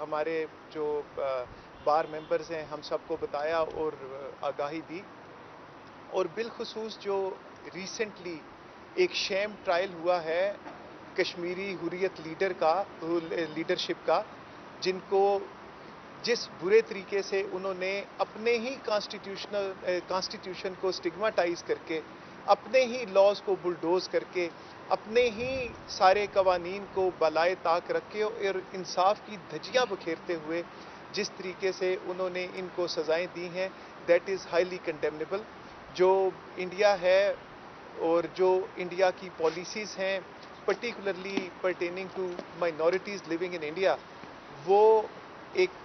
हमारे जो बार मेंबर्स हैं हम सबको बताया और आगाही दी। और बिलखुसूस जो रिसेंटली एक शेम ट्रायल हुआ है कश्मीरी हुर्रियत लीडरशिप का, जिनको जिस बुरे तरीके से उन्होंने अपने ही कॉन्स्टिट्यूशन को स्टिग्माटाइज करके, अपने ही लॉज को बुलडोज करके, अपने ही सारे कवानीन को बलाए ताक रख के और इंसाफ की धज्जियां बखेरते हुए जिस तरीके से उन्होंने इनको सज़ाएं दी हैं, दैट इज़ हाईली कंडेमनेबल। जो इंडिया है और जो इंडिया की पॉलिसीज़ हैं particularly pertaining to minorities living in India, वो एक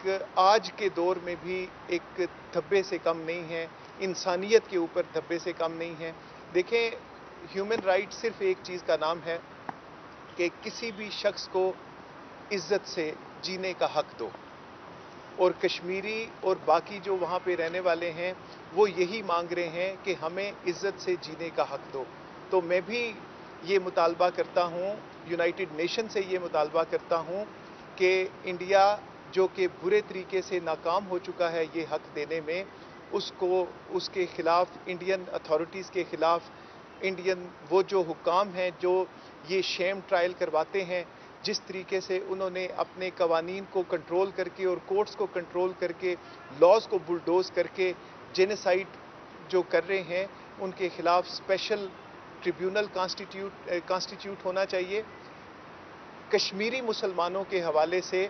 आज के दौर में भी एक धब्बे से कम नहीं है, इंसानियत के ऊपर धब्बे से कम नहीं है। देखें, ह्यूमन राइट सिर्फ एक चीज़ का नाम है कि किसी भी शख्स को इज्जत से जीने का हक दो, और कश्मीरी और बाकी जो वहाँ पे रहने वाले हैं वो यही मांग रहे हैं कि हमें इज्जत से जीने का हक दो। तो मैं भी ये मुतालबा करता हूँ, यूनाइटेड नेशन से ये मुतालबा करता हूँ कि इंडिया जो कि बुरे तरीके से नाकाम हो चुका है ये हक देने में, उसके ख़िलाफ़ इंडियन अथॉरिटीज़ के ख़िलाफ़ इंडियन वो जो हुक्काम हैं जो ये शेम ट्रायल करवाते हैं, जिस तरीके से उन्होंने अपने कवानीन को कंट्रोल करके और कोर्ट्स को कंट्रोल करके लॉज को बुलडोज करके जेनोसाइड जो कर रहे हैं, उनके खिलाफ स्पेशल ट्रिब्यूनल कॉन्स्टिट्यूट होना चाहिए। कश्मीरी मुसलमानों के हवाले से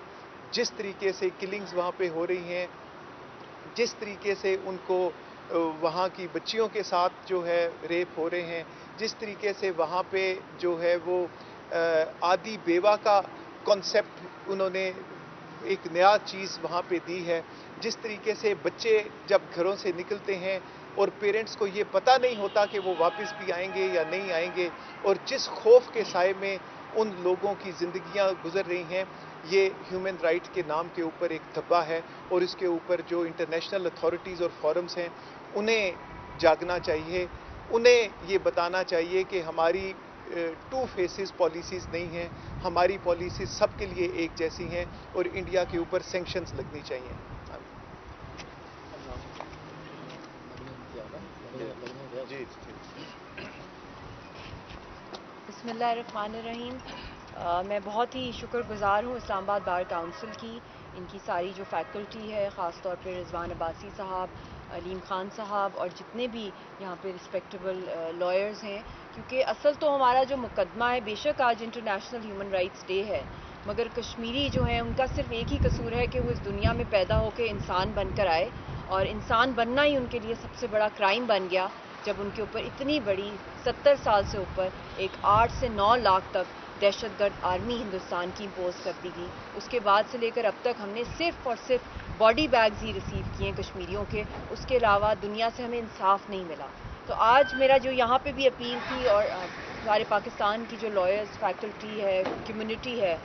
जिस तरीके से किलिंग्स वहाँ पे हो रही हैं, जिस तरीके से उनको वहाँ की बच्चियों के साथ जो है रेप हो रहे हैं, जिस तरीके से वहाँ पे जो है वो आदि बेवा का कॉन्सेप्ट उन्होंने एक नया चीज़ वहाँ पे दी है, जिस तरीके से बच्चे जब घरों से निकलते हैं और पेरेंट्स को ये पता नहीं होता कि वो वापस भी आएंगे या नहीं आएंगे, और जिस खौफ के साए में उन लोगों की ज़िंदगियाँ गुजर रही हैं, ये ह्यूमन राइट के नाम के ऊपर एक धब्बा है। और इसके ऊपर जो इंटरनेशनल अथॉरिटीज़ और फॉरम्स हैं उन्हें जागना चाहिए, उन्हें ये बताना चाहिए कि हमारी टू फेसेस पॉलिसीज़ नहीं हैं, हमारी पॉलिसीज़ सबके लिए एक जैसी हैं और इंडिया के ऊपर सैंक्शंस लगनी चाहिए। जी बिस्मिल्लाहिर्रहमानिर्रहीम। मैं बहुत ही शुक्रगुज़ार हूँ इस्लामाबाद बार काउंसिल की, इनकी सारी जो फैकल्टी है, ख़ास तौर पे रिजवान अब्बासी साहब, अलीम ख़ान साहब और जितने भी यहाँ पे रिस्पेक्टेबल लॉयर्स हैं, क्योंकि असल तो हमारा जो मुकदमा है, बेशक आज इंटरनेशनल ह्यूमन राइट्स डे है, मगर कश्मीरी जो है उनका सिर्फ एक ही कसूर है कि वो इस दुनिया में पैदा होकर इंसान बनकर आए, और इंसान बनना ही उनके लिए सबसे बड़ा क्राइम बन गया जब उनके ऊपर इतनी बड़ी 70 साल से ऊपर एक 8 से 9 लाख तक दहशतगर्द आर्मी हिंदुस्तान की इम्पोज कर दी गई। उसके बाद से लेकर अब तक हमने सिर्फ और सिर्फ बॉडी बैग्स ही रिसीव किए हैं कश्मीरियों के, उसके अलावा दुनिया से हमें इंसाफ नहीं मिला। तो आज मेरा जो यहाँ पे भी अपील थी, और सारे पाकिस्तान की जो लॉयर्स फैकल्टी है, कम्युनिटी है,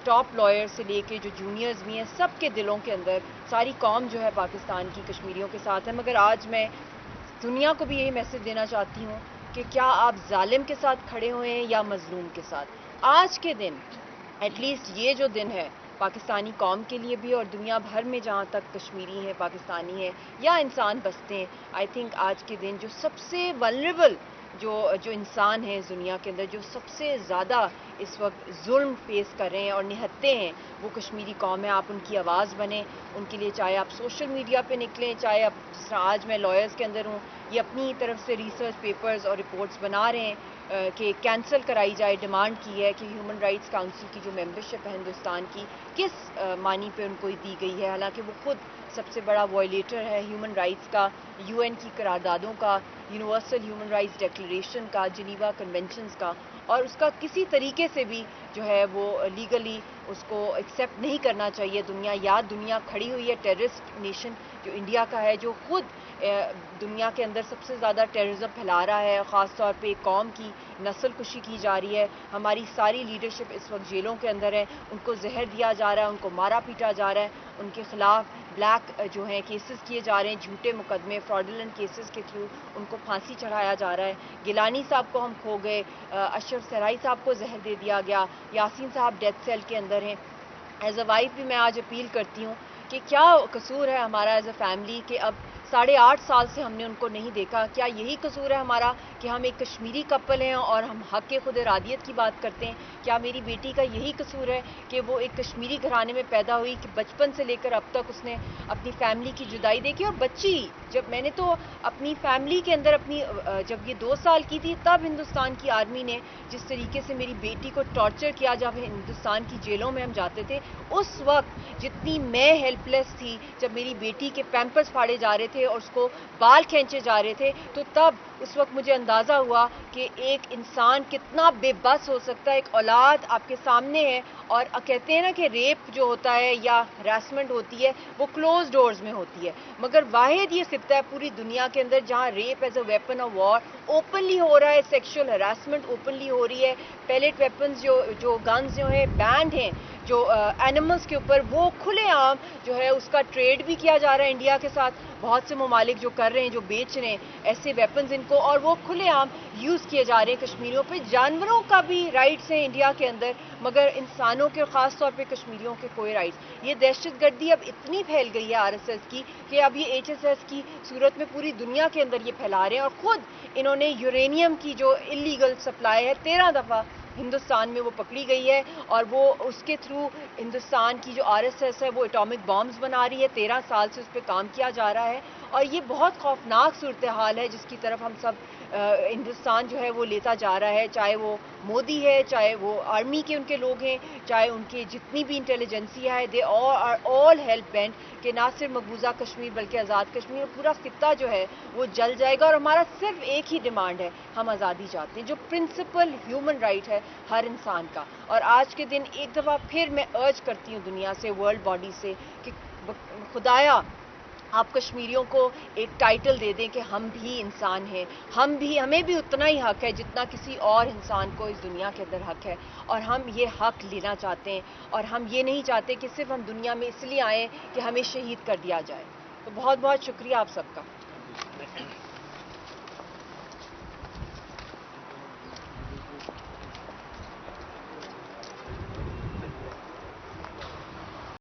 टॉप लॉयर से लेके जो जूनियर्स भी हैं, सब के दिलों के अंदर सारी कौम जो है पाकिस्तान की कश्मीरियों के साथ है। मगर आज मैं दुनिया को भी यही मैसेज देना चाहती हूँ कि क्या आप जालिम के साथ खड़े हुए हैं या मजलूम के साथ। आज के दिन, एटलीस्ट ये जो दिन है पाकिस्तानी कौम के लिए भी और दुनिया भर में जहाँ तक कश्मीरी हैं, पाकिस्तानी हैं या इंसान बसते हैं, आई थिंक आज के दिन जो सबसे वल्नरेबल जो इंसान है इस दुनिया के अंदर, जो सबसे ज़्यादा इस वक्त जुल्म फेस कर रहे हैं और निहत्ते हैं, वो कश्मीरी कौम है। आप उनकी आवाज़ बने उनके लिए, चाहे आप सोशल मीडिया पे निकलें, चाहे आप जिस तरह आज मैं लॉयर्स के अंदर हूँ, ये अपनी तरफ से रिसर्च पेपर्स और रिपोर्ट्स बना रहे हैं कि कैंसिल कराई जाए। डिमांड की है कि ह्यूमन राइट्स काउंसिल की जो मेंबरशिप है हिंदुस्तान की, किस मानी पे उनको दी गई है, हालांकि वो खुद सबसे बड़ा वायलेटर है ह्यूमन राइट्स का, यूएन की करारदादों का, यूनिवर्सल ह्यूमन राइट्स डिक्लेरेशन का, जिनीवा कन्वेंशंस का, और उसका किसी तरीके से भी जो है वो लीगली उसको एक्सेप्ट नहीं करना चाहिए। दुनिया खड़ी हुई है टेररिस्ट नेशन जो इंडिया का है, जो खुद दुनिया के अंदर सबसे ज़्यादा टेररिज्म फैला रहा है, ख़ास तौर पे कौम की नस्ल कुशी की जा रही है। हमारी सारी लीडरशिप इस वक्त जेलों के अंदर है, उनको जहर दिया जा रहा है, उनको मारा पीटा जा रहा है, उनके खिलाफ ब्लैक जो हैं केसेस किए जा रहे हैं, झूठे मुकदमे फ्रॉडुलेंट केसेस के थ्रू उनको फांसी चढ़ाया जा रहा है। गिलानी साहब को हम खो गए, अशरफ सहराई साहब को जहर दे दिया गया, यासीन साहब डेथ सेल के अंदर हैं। ایز اے وائف بھی میں آج اپیل کرتی ہوں کہ کیا قصور ہے ہمارا ایز اے فیملی کہ اب 8.5 سال سے ہم نے ان کو نہیں دیکھا. کیا یہی قصور ہے ہمارا کہ ہم ایک کشمیری کپل ہیں اور ہم حق خود ارادیت کی بات کرتے ہیں؟ کیا میری بیٹی کا یہی قصور ہے کہ وہ ایک کشمیری گھرانے میں پیدا ہوئی کہ بچپن سے لے کر اب تک اس نے اپنی فیملی کی جدائی دیکھی؟ اور بچی جب میں نے تو اپنی فیملی کے اندر جب یہ 2 سال کی تھی تب ہندوستان کی آرمی نے جس طریقے سے میری بیٹی کو ٹارچر کیا جب ہندوستان کی جیلوں میں ہم جاتے تھے، اس وقت جتنی میں ہیلپ لیس تھی جب میری بیٹی کے پیمپرز پھاڑے جا رہے تھے اور اس کو بال کھینچے جا رہے تھے، تو تب اس وقت مجھے اندازہ ہوا کہ ایک انسان کتنا بے بس ہو سکتا ہے. ایک اولاد آپ کے سامنے ہے اور کہتے ہیں نا کہ ریپ جو ہوتا ہے یا ہراسمنٹ ہوتی ہے وہ کلوز ڈورز میں ہوتی ہے، مگر واحد یہ خطہ ہے پوری دنیا کے اندر جہاں rape as a weapon of war openly ہو رہا ہے، سیکشل ہراسمنٹ اوپنلی ہو رہی ہے، پیلیٹ ویپنز جو گنز جو ہیں بینڈ ہیں، جو اینیملز کے اوپر وہ کھلے عام جو ہے اس کا ٹریڈ بھی کیا جا رہا ہے انڈیا کے ساتھ. بہت سے ممالک جو کر رہے ہیں، جو بیچ رہے ہیں ایسے ویپنز ان کو، اور وہ کھلے عام یوز کیے جا رہے ہیں کشمیریوں پہ. جانوروں کا بھی رائٹس ہیں انڈیا کے اندر، مگر انسانوں کے خاص طور پہ کشمیریوں کے کوئی رائٹس. یہ دہشت گردی اب اتنی پھیل گئی ہے RSS کی کہ اب یہ HSS کی صورت میں پوری دنیا کے اندر یہ پھیلا رہے ہیں. اور خود انہوں نے یورینیم کی جو اللیگل سپلائی ہے 13 دفعہ ہندوستان میں وہ پکڑی گئی ہے، اور وہ اس کے تھرو ہندوستان کی جو RSS ہے وہ اٹامک بامز بنا رہی ہے. 13 سال سے اس پہ کام کیا جا رہا ہے، اور یہ بہت خوفناک صورتحال ہے جس کی طرف ہم سب ہندوستان جو ہے وہ لیتا جا رہا ہے. چاہے وہ مودی ہے، چاہے وہ آرمی کے ان کے لوگ ہیں، چاہے ان کی جتنی بھی انٹیلیجنسیا ہے، they are all hell bent کہ نہ صرف مقبوضہ کشمیر بلکہ آزاد کشمیر، پورا خطہ جو ہے وہ جل جائے گا. اور ہمارا صرف ایک ہی ڈیمانڈ ہے، ہم آزادی چاہتے ہیں جو پرنسپل ہیومن رائٹ ہے ہر انسان کا. اور آج کے دن ایک دفعہ پھر میں ارج کرتی ہوں دنیا سے، ورلڈ باڈی سے، کہ خدایا آپ کشمیریوں کو ایک ٹائٹل دے دیں کہ ہم بھی انسان ہیں، ہمیں بھی اتنا ہی حق ہے جتنا کسی اور انسان کو اس دنیا کے اندر حق ہے. اور ہم یہ حق لینا چاہتے ہیں، اور ہم یہ نہیں چاہتے کہ صرف ہم دنیا میں اس لیے آئیں کہ ہمیں شہید کر دیا جائے. تو بہت بہت شکریہ آپ سب کا.